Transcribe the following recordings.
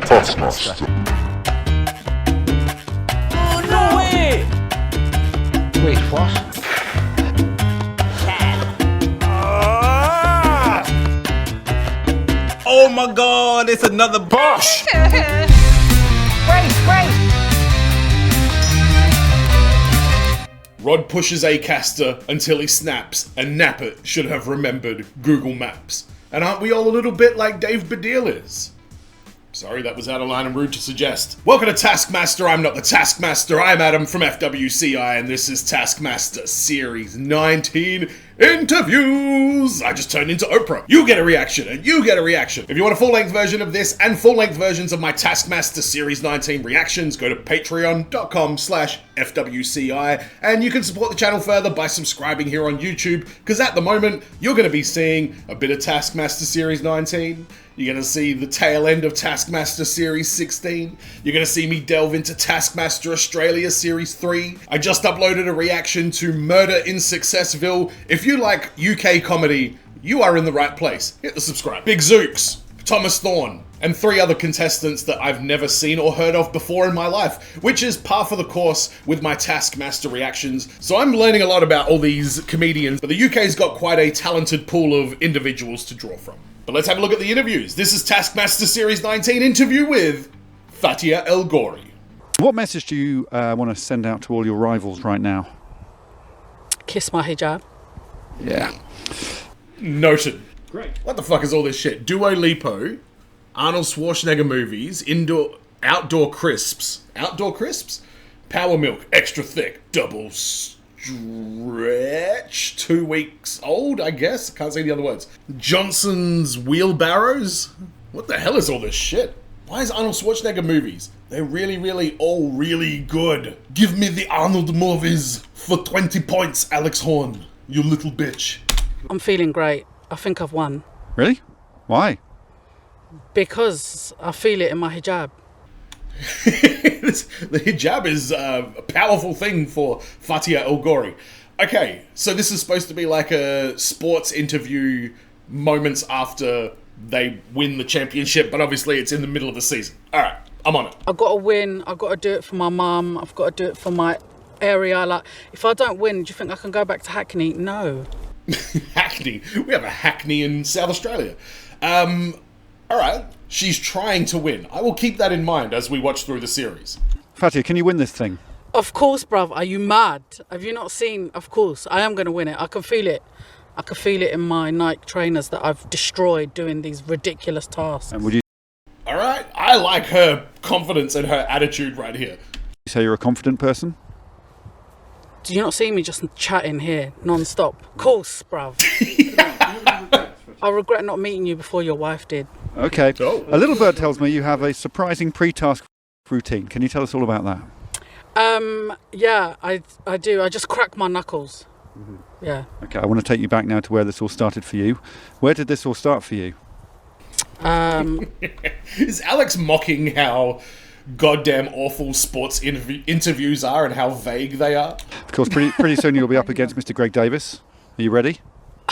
Taskmaster. Oh, no way! Wait, what? Oh my god, it's another Bosch! Rod pushes Acaster until he snaps, and Nappet should have remembered Google Maps. And aren't we all a little bit like Dave Baddiel is? Sorry, that was out of line and rude to suggest. Welcome to Taskmaster. I'm not the Taskmaster. I'm Adam from FWCI, and this is Taskmaster Series 19 Interviews. I just turned into Oprah. You get a reaction, and you get a reaction. If you want a full-length version of this and full-length versions of my Taskmaster Series 19 reactions, go to patreon.com/FWCI, and you can support the channel further by subscribing here on YouTube, because at the moment, you're going to be seeing a bit of Taskmaster Series 19. You're going to see the tail end of Taskmaster Series 16. You're going to see me delve into Taskmaster Australia Series 3. I just uploaded a reaction to Murder in Successville. If you like UK comedy, you are in the right place. Hit the subscribe. Big Zooks, Thomas Thorne, and 3 other contestants that I've never seen or heard of before in my life, which is par for the course with my Taskmaster reactions. So I'm learning a lot about all these comedians, but the UK's got quite a talented pool of individuals to draw from. But let's have a look at the interviews. This is Taskmaster Series 19 interview with Fatiha El-Ghorri. What message do you want to send out to all your rivals right now? Kiss my hijab. Yeah. Noted. Great. What the fuck is all this shit? Duo Lipo, Arnold Schwarzenegger movies, outdoor crisps, Power Milk, extra thick, double stretch, 2 weeks old, I guess. Can't say the other words. Johnson's Wheelbarrows? What the hell is all this shit? Why is Arnold Schwarzenegger movies? They're really all really good. Give me the Arnold movies for 20 points, Alex Horn, you little bitch. I'm feeling great. I think I've won. Really? Why? Because I feel it in my hijab. The hijab is a powerful thing for Fatiha El-Ghorri. Okay, so this is supposed to be like a sports interview moments after they win the championship, but obviously it's in the middle of the season. Alright, I'm on it. I've got to win. I've got to do it for my mum. I've got to do it for my area. Like, if I don't win, do you think I can go back to Hackney? No. Hackney? We have a Hackney in South Australia. Alright, she's trying to win. I will keep that in mind as we watch through the series. Fatiha, can you win this thing? Of course, bruv. Are you mad? Have you not seen? Of course. I am going to win it. I can feel it. I can feel it in my Nike trainers that I've destroyed doing these ridiculous tasks. And would you Alright, I like her confidence and her attitude right here. say you're a confident person? Do you not see me just chatting here non-stop? Of course, bruv. I regret not meeting you before your wife did. Okay. Oh. A little bird tells me you have a surprising pre-task routine. Can you tell us all about that? Yeah, I do. I just crack my knuckles. Mm-hmm. Yeah. Okay, I want to take you back now to where this all started for you. Where did this all start for you? Is Alex mocking how goddamn awful sports interviews are and how vague they are? Of course, pretty soon you'll be up against Mr. Greg Davis. Are you ready?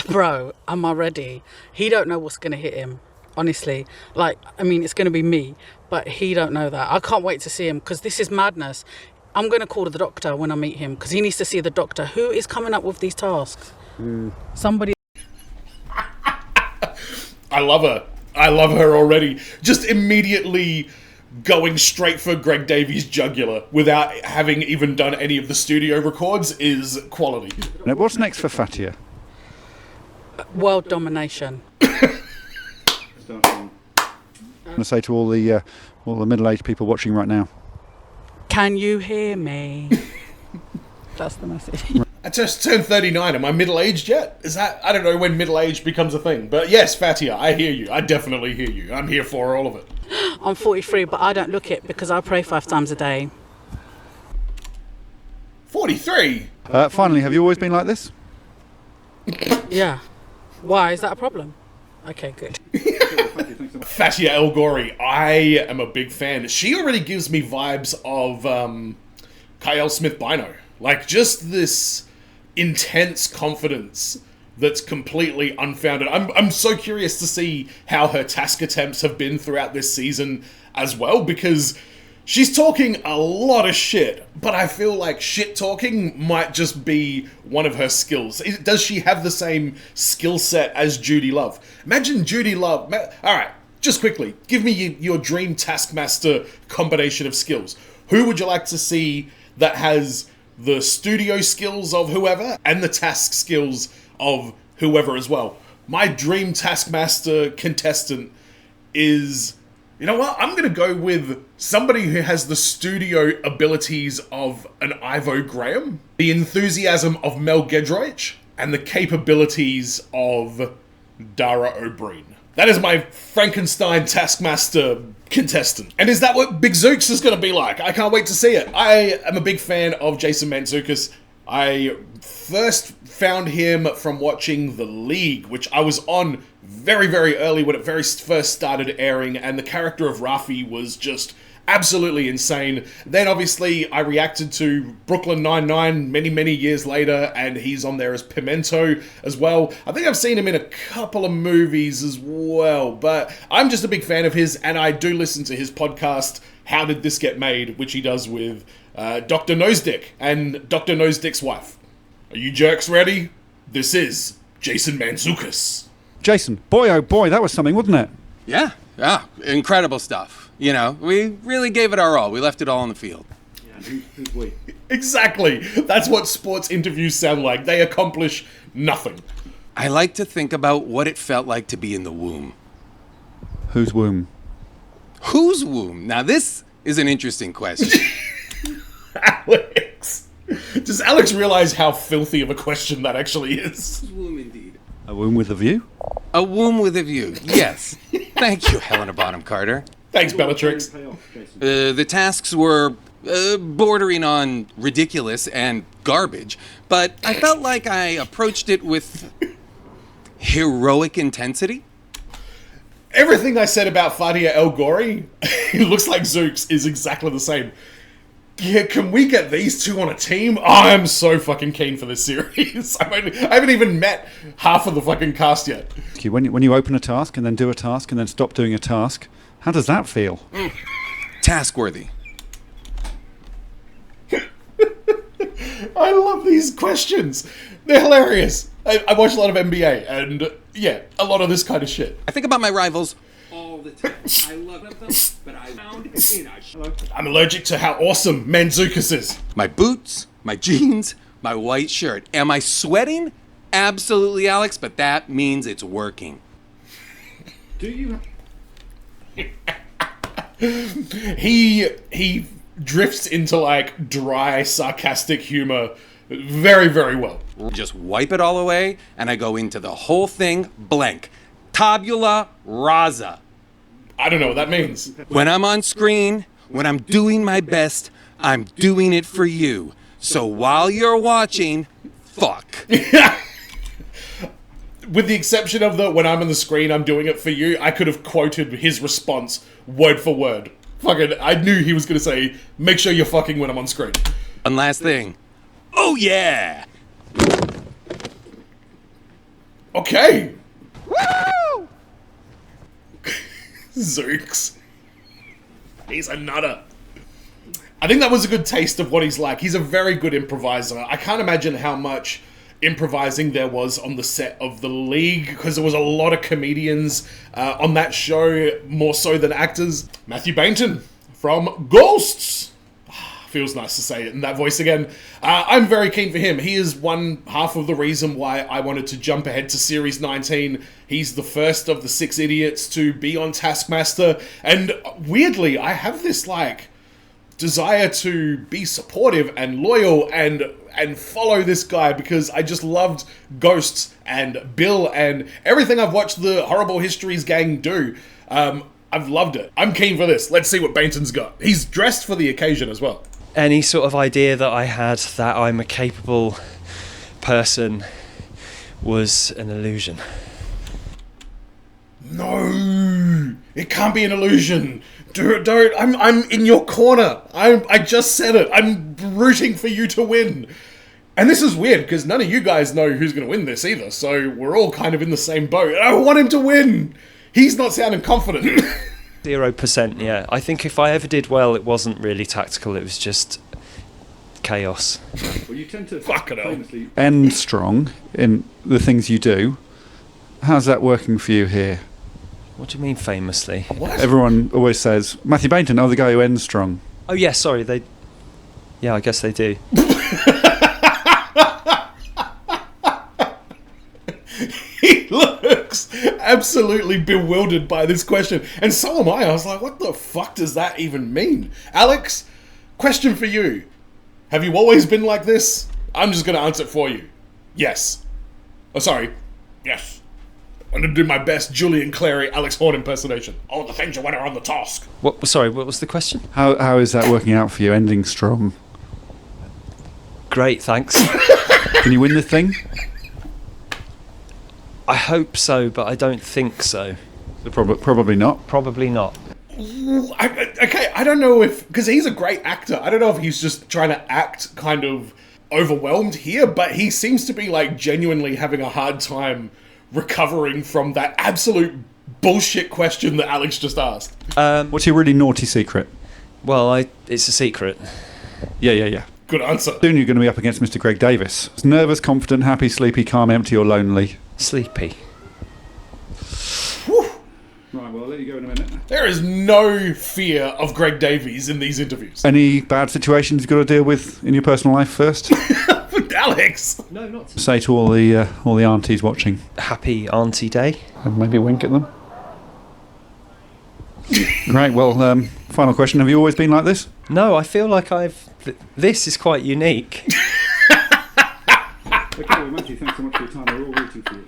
Bro, am I ready? He don't know what's going to hit him. Honestly. Like, I mean, it's going to be me, but he don't know that. I can't wait to see him because this is madness. I'm going to call the doctor when I meet him because he needs to see the doctor. Who is coming up with these tasks? Somebody. I love her. I love her already. Just immediately going straight for Greg Davies' jugular without having even done any of the studio records is quality. Now, what's next for Fatiha? World domination. I'm going to say to all the middle-aged people watching right now. Can you hear me? That's the message. I just turned 39. Am I middle-aged yet? Is that... I don't know when middle-age becomes a thing. But yes, Fatiha, I hear you. I definitely hear you. I'm here for all of it. I'm 43, but I don't look it because I pray 5 times a day. 43? Finally, have you always been like this? Yeah. Why? Is that a problem? Okay, good. Fatiha El-Ghorri, I am a big fan. She already gives me vibes of Kyle Smith-Bino. Like, just this intense confidence that's completely unfounded. I'm so curious to see how her task attempts have been throughout this season as well, because she's talking a lot of shit, but I feel like shit talking might just be one of her skills. Does she have the same skill set as Judy Love? Imagine Judy Love. Alright, just quickly, give me your dream Taskmaster combination of skills. Who would you like to see that has the studio skills of whoever and the task skills of whoever as well? My dream Taskmaster contestant is... You know what? I'm going to go with somebody who has the studio abilities of an Ivo Graham, the enthusiasm of Mel Gedroich, and the capabilities of Dara O'Brien. That is my Frankenstein Taskmaster contestant. And is that what Big Zooks is going to be like? I can't wait to see it. I am a big fan of Jason Manzoukas. I first found him from watching The League, which I was on very, very early when it very first started airing, and the character of Rafi was just absolutely insane. Then obviously I reacted to Brooklyn Nine-Nine many, many years later, and he's on there as Pimento as well. I think I've seen him in a couple of movies as well, but I'm just a big fan of his, and I do listen to his podcast, How Did This Get Made, which he does with Dr. Nosedick and Dr. Nosedick's wife. Are you jerks ready? This is Jason Manzoukas. Jason, boy oh boy, that was something, wasn't it? Yeah, incredible stuff. You know, we really gave it our all. We left it all on the field. Yeah, who's we? Exactly. That's what sports interviews sound like. They accomplish nothing. I like to think about what it felt like to be in the womb. Whose womb? Whose womb? Now this is an interesting question. Alex. Does Alex realize how filthy of a question that actually is? Whose womb indeed. A womb with a view? A womb with a view, yes. Thank you, Helena Bonham Carter. Thanks, Bellatrix. The tasks were bordering on ridiculous and garbage, but I felt like I approached it with heroic intensity. Everything I said about Fatiha El-Ghorri, it looks like Zooks is exactly the same. Yeah, can we get these two on a team? Oh, I'm so fucking keen for this series. I haven't even met half of the fucking cast yet. When you open a task and then do a task and then stop doing a task, how does that feel? Task-worthy. I love these questions. They're hilarious. I watch a lot of NBA and, yeah, a lot of this kind of shit. I think about my rivals all the time. I love them, but I found in I'm allergic to how awesome Manzoukas is. my boots, my jeans, my white shirt. Am I sweating? Absolutely, Alex, but that means it's working. Do you? He drifts into like dry, sarcastic humor very, very well. Just wipe it all away, and I go into the whole thing blank. Tabula rasa. I don't know what that means. When I'm on screen, when I'm doing my best, I'm doing it for you. So while you're watching, fuck. With the exception of the when I'm on the screen, I'm doing it for you, I could have quoted his response word for word. Fucking, I knew he was going to say, make sure you're fucking when I'm on screen. One last thing. Oh yeah! Okay. Woo! Zooks. He's a nutter. I think that was a good taste of what he's like. He's a very good improviser. I can't imagine how much improvising there was on the set of The League, because there was a lot of comedians on that show, more so than actors. Matthew Baynton from Ghosts. Feels nice to say it in that voice again. I'm very keen for him. He is one half of the reason why I wanted to jump ahead to Series 19. He's the first of the 6 idiots to be on Taskmaster. And weirdly, I have this, like, desire to be supportive and loyal and follow this guy, because I just loved Ghosts and Bill and everything I've watched the Horrible Histories gang do. I've loved it. I'm keen for this. Let's see what Baynton's got. He's dressed for the occasion as well. Any sort of idea that I had that I'm a capable person was an illusion. No, it can't be an illusion. Don't. I'm in your corner. I just said it. I'm rooting for you to win. And this is weird, because none of you guys know who's going to win this either, so we're all kind of in the same boat. I want him to win! He's not sounding confident. 0%, yeah. I think if I ever did well, it wasn't really tactical, it was just chaos. Well, you tend to Fucking hell. famously end strong in the things you do. How's that working for you here? What do you mean famously? What? Everyone always says, Matthew Baynton, the guy who ends strong. Oh yeah, sorry, yeah, I guess they do. He looks absolutely bewildered by this question. And so am I. I was like, what the fuck does that even mean? Alex, question for you. Have you always been like this? I'm just going to answer it for you. Yes. Oh, sorry. Yes. I'm going to do my best Julian Clary Alex Horn impersonation. Oh, the things you went are on the task. Sorry, what was the question? How is that working out for you, ending strong? Great, thanks. Can you win the thing? I hope so, but I don't think so. Probably not. Probably not. Okay, I don't know if... Because he's a great actor. I don't know if he's just trying to act kind of overwhelmed here, but he seems to be, like, genuinely having a hard time recovering from that absolute bullshit question that Alex just asked. What's your really naughty secret? Well, it's a secret. Yeah. Good answer. Soon you're going to be up against Mr. Greg Davis. Nervous, confident, happy, sleepy, calm, empty or lonely? Sleepy. Whew. Right, well, I'll let you go in a minute. There is no fear of Greg Davies in these interviews. Any bad situations you've got to deal with in your personal life first? Alex! No, not Say to all the aunties watching. Happy Auntie Day. And maybe wink at them. Right, well, final question. Have you always been like this? No, I feel like this is quite unique. Okay, well, Matthew, thanks so much for your time. We're all rooting for you.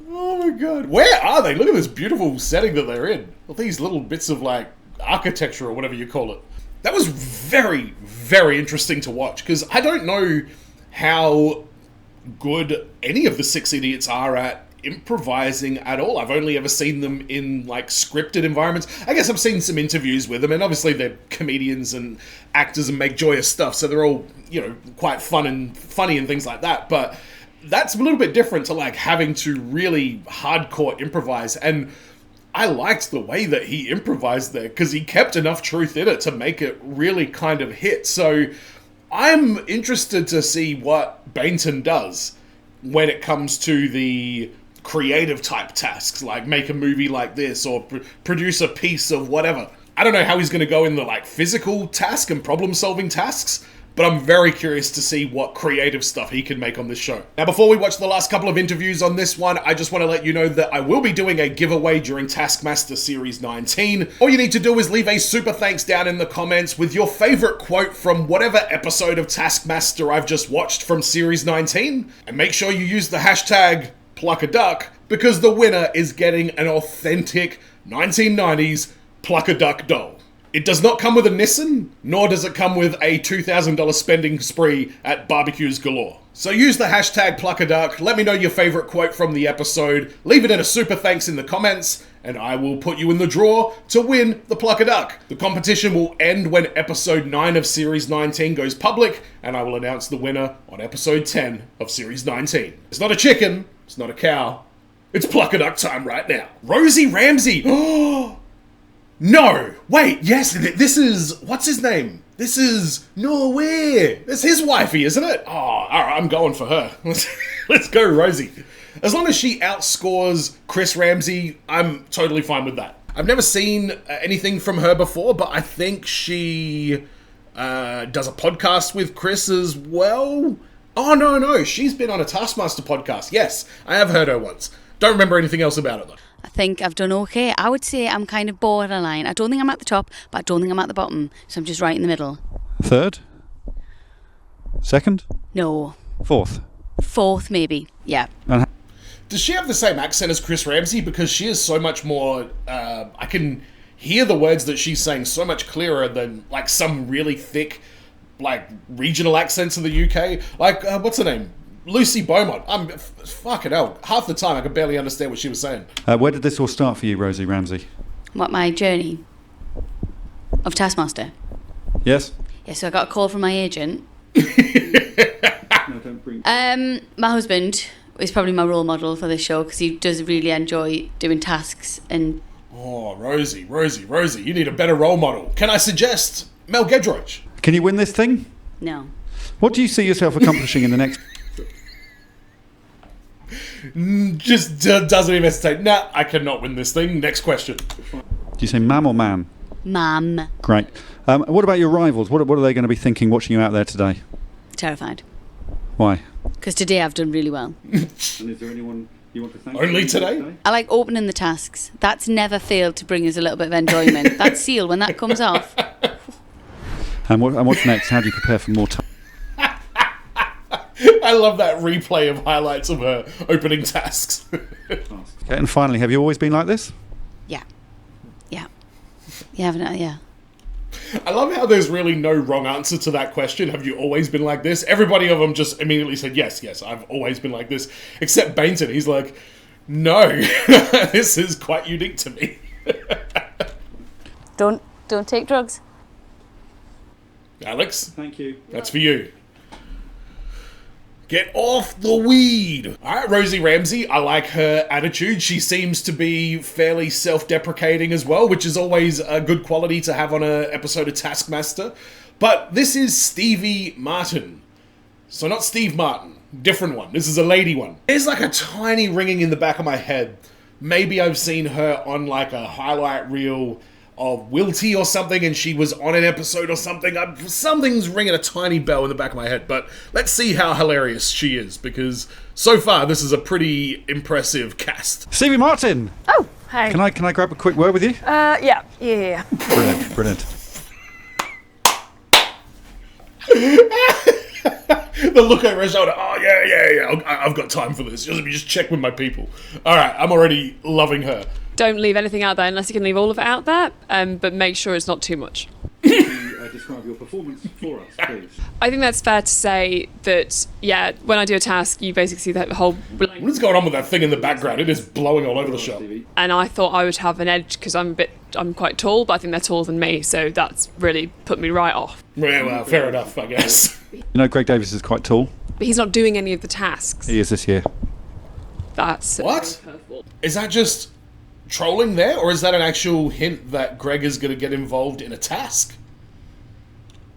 Oh my god. Where are they? Look at this beautiful setting that they're in. All these little bits of, like, architecture or whatever you call it. That was very, very interesting to watch, because I don't know how good any of the Six Idiots are at improvising at all. I've only ever seen them in, like, scripted environments. I guess I've seen some interviews with them, and obviously they're comedians and actors and make joyous stuff, so they're all, you know, quite fun and funny and things like that, but that's a little bit different to, like, having to really hardcore improvise, and I liked the way that he improvised there, because he kept enough truth in it to make it really kind of hit, so I'm interested to see what Baynton does when it comes to the creative type tasks, like make a movie like this or produce a piece of whatever. I don't know how he's going to go in the, like, physical task and problem solving tasks, but I'm very curious to see what creative stuff he can make on this show. Now, before we watch the last couple of interviews on this one, I just want to let you know that I will be doing a giveaway during Taskmaster Series 19. All you need to do is leave a super thanks down in the comments with your favorite quote from whatever episode of Taskmaster I've just watched from Series 19, and make sure you use the hashtag Pluck a Duck, because the winner is getting an authentic 1990s Pluck a Duck doll. It does not come with a Nissan, nor does it come with a $2,000 spending spree at barbecues galore. So use the hashtag Pluck a Duck, let me know your favorite quote from the episode, leave it in a super thanks in the comments, and I will put you in the draw to win the Pluck a Duck. The competition will end when episode 9 of Series 19 goes public, and I will announce the winner on episode 10 of Series 19. It's not a chicken, it's not a cow, it's Pluck a Duck time right now. Rosie Ramsey! Oh! No! Wait, yes, this is... What's his name? This is... No way! That's his wifey, isn't it? Oh, alright, I'm going for her. Let's go, Rosie. As long as she outscores Chris Ramsey, I'm totally fine with that. I've never seen anything from her before, but I think she does a podcast with Chris as well. Oh, no, she's been on a Taskmaster podcast. Yes, I have heard her once. Don't remember anything else about it, though. I think I've done okay. I would say I'm kind of borderline. I don't think I'm at the top, but I don't think I'm at the bottom. So I'm just right in the middle. Third? Second? No. Fourth? Fourth, maybe. Yeah. And Does she have the same accent as Chris Ramsey? Because she is so much more... I can hear the words that she's saying so much clearer than, like, some really thick, like, regional accents in the UK. Like, what's her name? Lucy Beaumont. I'm fucking hell. Half the time I could barely understand what she was saying. where did this all start for you, Rosie Ramsey? What, my journey of Taskmaster? Yes? Yeah, so I got a call from my agent No, don't bring. My husband is probably my role model for this show because he does really enjoy doing tasks and. Oh, Rosie, you need a better role model. Can I suggest Mel Gedroych? Can you win this thing? No. What do you see yourself accomplishing in the next? Just doesn't even hesitate. Nah, I cannot win this thing. Next question. Do you say mam or man? Mum. Great. What about your rivals? What are they going to be thinking watching you out there today? Terrified. Why? Because today I've done really well. And is there anyone you want to thank? Only today? I like opening the tasks. That's never failed to bring us a little bit of enjoyment. That seal, when that comes off. And what's next? How do you prepare for more time? I love that replay of highlights of her opening tasks. Okay, and finally, have you always been like this? Yeah. Yeah, haven't I? Yeah. I love how there's really no wrong answer to that question. Have you always been like this? Everybody of them just immediately said, yes, I've always been like this. Except Baynton. He's like, no, this is quite unique to me. Don't take drugs. Alex? Thank you. That's for you. Get off the weed. All right, Rosie Ramsey. I like her attitude. She seems to be fairly self-deprecating as well, which is always a good quality to have on an episode of Taskmaster. But this is Stevie Martin. So not Steve Martin. Different one. This is a lady one. There's like a tiny ringing in the back of my head. Maybe I've seen her on like a highlight reel of Wilty or something, and she was on an episode or something. Something's ringing a tiny bell in the back of my head, but let's see how hilarious she is, because so far this is a pretty impressive cast. Stevie Martin! Oh, hey. Can I grab a quick word with you? Yeah. Brilliant. The look over her shoulder, oh yeah, I've got time for this. Let me just check with my people. Alright, I'm already loving her. Don't leave anything out there unless you can leave all of it out there, but make sure it's not too much. Describe your performance for us, please. I think that's fair to say that, yeah, when I do a task, you basically see that whole... What is going on with that thing in the background? It is blowing all over the shop. And I thought I would have an edge because I'm quite tall, but I think they're taller than me, so that's really put me right off. Yeah, well, fair enough, I guess. You know, Greg Davies is quite tall. But he's not doing any of the tasks. He is this year. That's... What? Is that just trolling there, or is that an actual hint that Greg is going to get involved in a task?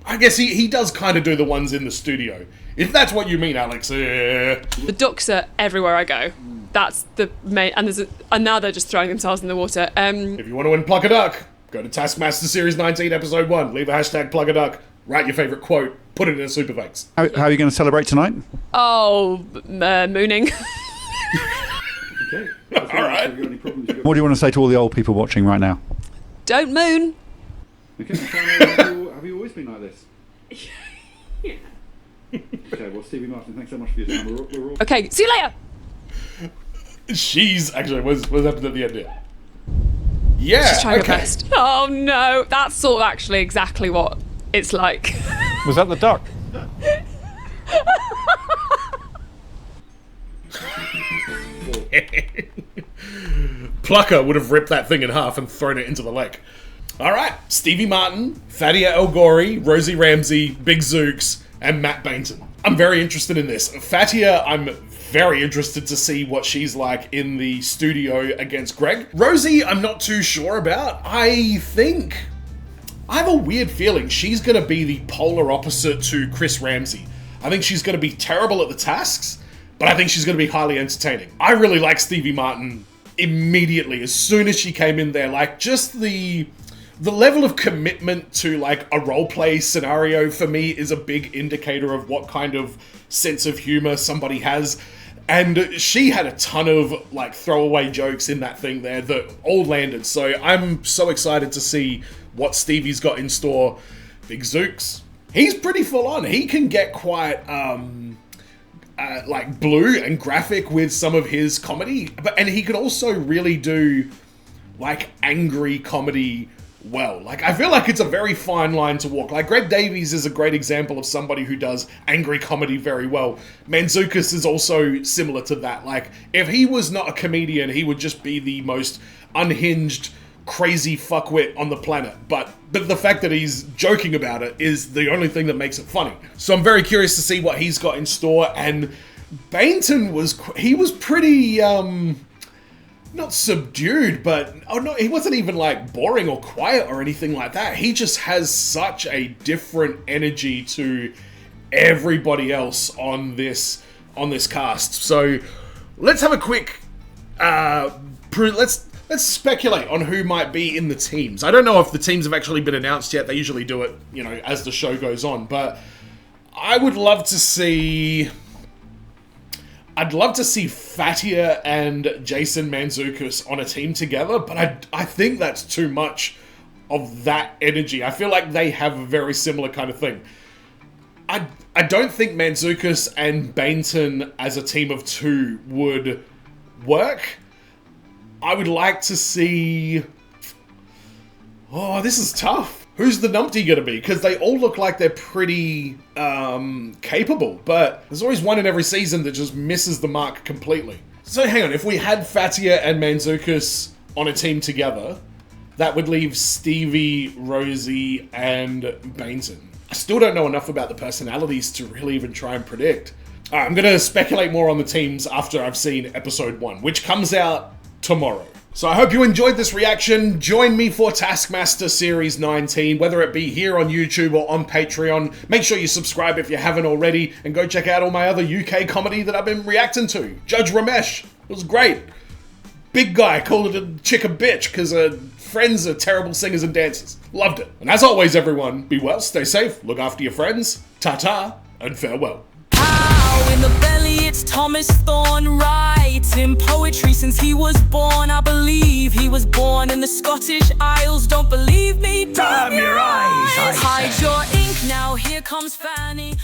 I guess he does kind of do the ones in the studio. If that's what you mean, Alex. The ducks are everywhere I go. That's the main... And now they're just throwing themselves in the water. If you want to win Pluck a Duck, go to Taskmaster Series 19, Episode 1. Leave a hashtag Pluck a Duck. Write your favourite quote. Put it in a super thanks. How are you going to celebrate tonight? Oh, mooning. Okay. Alright. What do you want to say to all the old people watching right now? Don't moon. Okay, have you always been like this? Yeah. Okay, well, Stevie Martin, thanks so much for your time. We're all... Okay, see you later. She's actually what's happened at the end here? Yeah. She's trying her best. Oh no, that's sort of actually exactly what it's like. Was that the duck? Plucker would have ripped that thing in half and thrown it into the lake. Alright, Stevie Martin, Fatiha El-Ghorri, Rosie Ramsey, Big Zooks, and Matt Baynton. I'm very interested in this. Fatiha, I'm very interested to see what she's like in the studio against Greg. Rosie, I'm not too sure about. I have a weird feeling she's going to be the polar opposite to Chris Ramsey. I think she's going to be terrible at the tasks, but I think she's going to be highly entertaining. I really like Stevie Martin immediately, as soon as she came in there. Like, just the level of commitment to, like, a roleplay scenario for me is a big indicator of what kind of sense of humor somebody has. And she had a ton of, like, throwaway jokes in that thing there that all landed. So I'm so excited to see what Stevie's got in store. Big Zooks, he's pretty full on. He can get quite, like, blue and graphic with some of his comedy. And he can also really do, like, angry comedy well. Like, I feel like it's a very fine line to walk. Like, Greg Davies is a great example of somebody who does angry comedy very well. Manzoukas is also similar to that. Like, if he was not a comedian, he would just be the most unhinged, crazy fuckwit on the planet, but the fact that he's joking about it is the only thing that makes it funny. So I'm very curious to see what he's got in store. And Baynton was pretty not subdued, but he wasn't even like boring or quiet or anything like that. He just has such a different energy to everybody else on this cast. So let's have a quick let's speculate on who might be in the teams. I don't know if the teams have actually been announced yet. They usually do it, as the show goes on. But I would love to see... I'd love to see Fatiha and Jason Manzoukas on a team together, but I think that's too much of that energy. I feel like they have a very similar kind of thing. I don't think Manzoukas and Baynton as a team of two would work. I would like to see... Oh, this is tough. Who's the numpty gonna be? Because they all look like they're pretty capable, but there's always one in every season that just misses the mark completely. So hang on, if we had Fatiha and Manzoukas on a team together, that would leave Stevie, Rosie, and Baynton. I still don't know enough about the personalities to really even try and predict. Alright, I'm gonna speculate more on the teams after I've seen episode 1, which comes out tomorrow. So I hope you enjoyed this reaction. Join me for Taskmaster Series 19, whether it be here on YouTube or on Patreon. Make sure you subscribe if you haven't already, and go check out all my other UK comedy that I've been reacting to. Judge Ramesh, it was great. Big guy called a chick a bitch because her friends are terrible singers and dancers. Loved it. And as always, everyone, be well, stay safe, look after your friends, ta-ta, and farewell. In the belly, it's Thomas Thorne writing poetry since he was born. I believe he was born in the Scottish Isles. Don't believe me? Damn your eyes! Hide your ink now. Here comes Fanny.